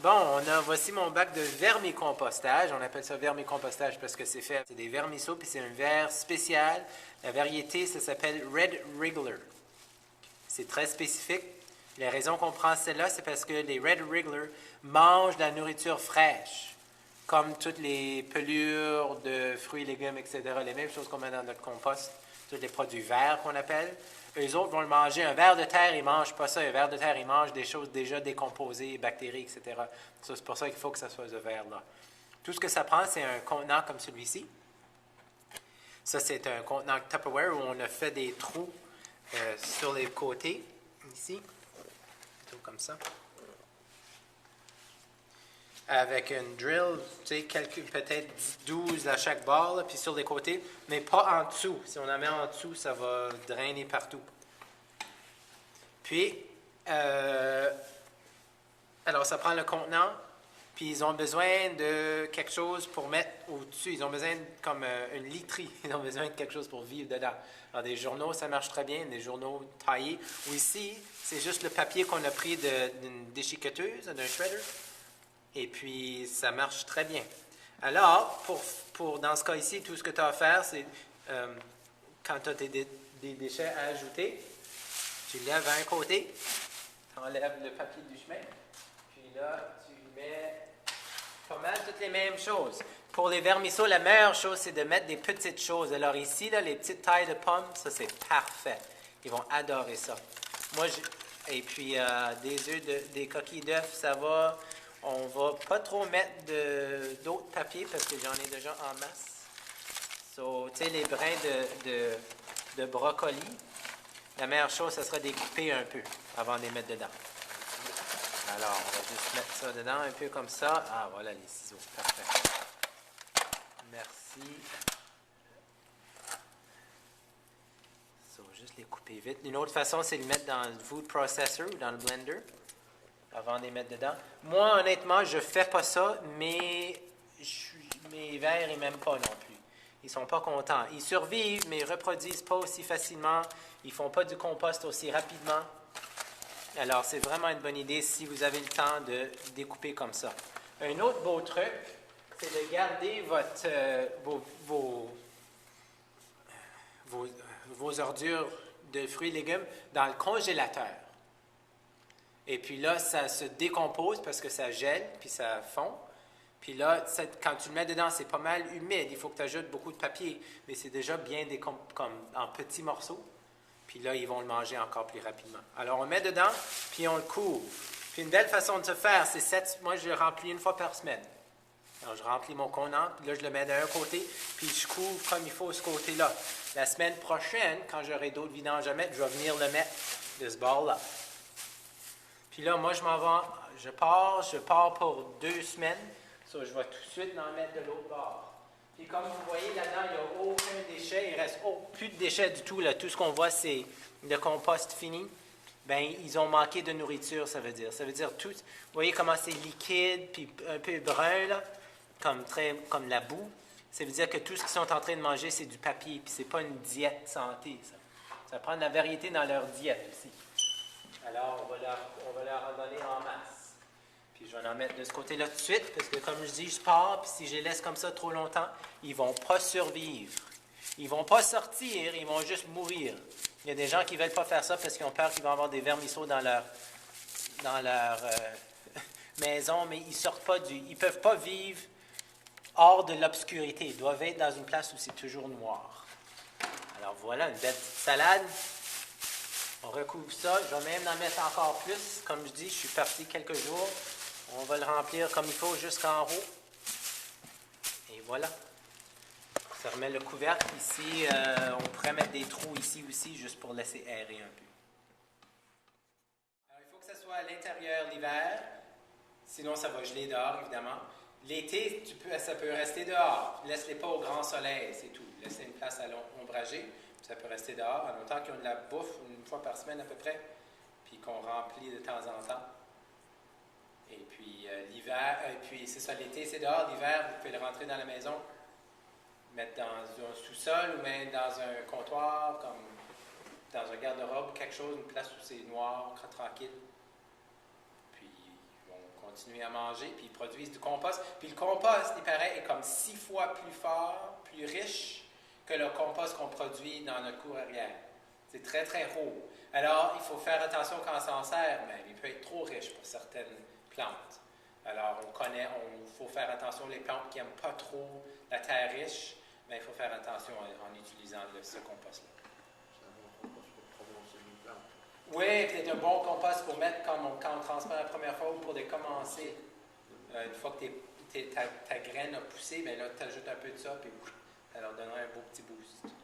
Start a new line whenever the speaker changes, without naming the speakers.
Bon, voici mon bac de vermicompostage. On appelle ça vermicompostage parce que c'est des vermisseaux, puis c'est un verre spécial. La variété, ça s'appelle Red Wriggler. C'est très spécifique. La raison qu'on prend celle-là, c'est parce que les Red Wriggler mangent de la nourriture fraîche, comme toutes les pelures de fruits, légumes, etc., les mêmes choses qu'on met dans notre compost, tous les produits verts qu'on appelle. Eux autres vont le manger. Un ver de terre, ils ne mangent pas ça. Un ver de terre, ils mangent des choses déjà décomposées, bactéries, etc. Ça, c'est pour ça qu'il faut que ça soit ce verre-là. Tout ce que ça prend, c'est un contenant comme celui-ci. Ça, c'est un contenant Tupperware où on a fait des trous sur les côtés, ici, plutôt comme ça. Avec une drill, tu sais, peut-être 12 à chaque bord, là, puis sur les côtés, mais pas en dessous. Si on la met en dessous, ça va drainer partout. Puis, alors ça prend le contenant, puis ils ont besoin de quelque chose pour mettre au-dessus. Ils ont besoin comme une literie. Ils ont besoin de quelque chose pour vivre dedans. Alors des journaux, ça marche très bien, des journaux taillés. Ou ici, c'est juste le papier qu'on a pris d'une déchiqueteuse, d'un shredder. Et puis, ça marche très bien. Alors, dans ce cas ici, tout ce que tu as à faire, c'est quand tu as des déchets à ajouter, tu lèves à un côté, tu enlèves le papier du chemin, puis là, tu mets pas mal toutes les mêmes choses. Pour les vermisseaux, la meilleure chose, c'est de mettre des petites choses. Alors ici, là, les petites tailles de pommes, ça, c'est parfait. Ils vont adorer ça. Et puis, des coquilles d'œufs, ça va. On va pas trop mettre d'autres papiers parce que j'en ai déjà en masse. So, tu sais, les brins de brocoli, la meilleure chose, ce serait de les couper un peu avant de les mettre dedans. Alors, on va juste mettre ça dedans un peu comme ça. Ah, voilà les ciseaux. Parfait. Merci. So, juste les couper vite. Une autre façon, c'est de les mettre dans le food processor ou dans le blender avant de les mettre dedans. Moi, honnêtement, je ne fais pas ça, mais mes vers, ils ne m'aiment pas non plus. Ils ne sont pas contents. Ils survivent, mais ils ne reproduisent pas aussi facilement. Ils ne font pas du compost aussi rapidement. Alors, c'est vraiment une bonne idée si vous avez le temps de découper comme ça. Un autre beau truc, c'est de garder vos ordures de fruits et légumes dans le congélateur. Et puis là, ça se décompose parce que ça gèle, puis ça fond. Puis là, quand tu le mets dedans, c'est pas mal humide. Il faut que tu ajoutes beaucoup de papier, mais c'est déjà bien comme en petits morceaux. Puis là, ils vont le manger encore plus rapidement. Alors, on le met dedans, puis on le couvre. Puis une belle façon de se faire, c'est moi, je le remplis une fois par semaine. Alors, je remplis mon contenant, puis là, je le mets d'un côté, puis je couvre comme il faut ce côté-là. La semaine prochaine, quand j'aurai d'autres vidanges à mettre, je vais venir le mettre de ce bord-là. Puis là, moi, je pars pour 2 semaines. So, je vais tout de suite en mettre de l'autre bord. Puis comme vous voyez, là-dedans, il n'y a aucun déchet. Il ne reste plus de déchets du tout. Là. Tout ce qu'on voit, c'est le compost fini. Bien, ils ont manqué de nourriture, ça veut dire. Ça veut dire tout. Vous voyez comment c'est liquide, puis un peu brun, là, comme la boue. Ça veut dire que tout ce qu'ils sont en train de manger, c'est du papier. Puis c'est pas une diète santé, ça. Ça prend de la variété dans leur diète aussi. Alors, on va leur en donner en masse. Puis je vais en mettre de ce côté-là tout de suite, parce que comme je dis, je pars, puis si je les laisse comme ça trop longtemps, ils ne vont pas survivre. Ils ne vont pas sortir, ils vont juste mourir. Il y a des gens qui ne veulent pas faire ça parce qu'ils ont peur qu'ils vont avoir des vermisseaux dans leur maison, mais ils sortent pas ils ne peuvent pas vivre hors de l'obscurité. Ils doivent être dans une place où c'est toujours noir. Alors voilà, une belle petite salade. On recouvre ça. Je vais même en mettre encore plus. Comme je dis, je suis parti quelques jours. On va le remplir comme il faut jusqu'en haut. Et voilà. Ça remet le couvercle. Ici, on pourrait mettre des trous ici aussi, juste pour laisser aérer un peu. Alors, il faut que ça soit à l'intérieur l'hiver. Sinon, ça va geler dehors, évidemment. L'été, ça peut rester dehors. Laisse-les pas au grand soleil, c'est tout. Laissez une place à l'ombragé. Ça peut rester dehors, en autant qu'ils ont de la bouffe une fois par semaine à peu près, puis qu'on remplit de temps en temps. Et puis l'hiver, puis c'est ça, l'été c'est dehors, l'hiver vous pouvez le rentrer dans la maison, mettre dans un sous-sol ou même dans un comptoir, comme dans un garde-robe, quelque chose, une place où c'est noir, tranquille. Puis ils vont continuer à manger, puis ils produisent du compost. Puis le compost, il paraît, est comme 6 fois plus fort, plus riche que le compost qu'on produit dans notre cour arrière. C'est très, très haut. Alors, il faut faire attention quand on s'en sert, même. Il peut être trop riche pour certaines plantes. Alors, il faut faire attention les plantes qui n'aiment pas trop la terre riche, mais il faut faire attention en utilisant ce compost-là.
C'est un bon compost pour commencer une plante.
Oui, c'est un bon compost pour mettre quand on transmet la première fois ou pour commencer. Une fois que ta graine a poussé, bien là, tu ajoutes un peu de ça, puis ça leur donnera un beau petit boost.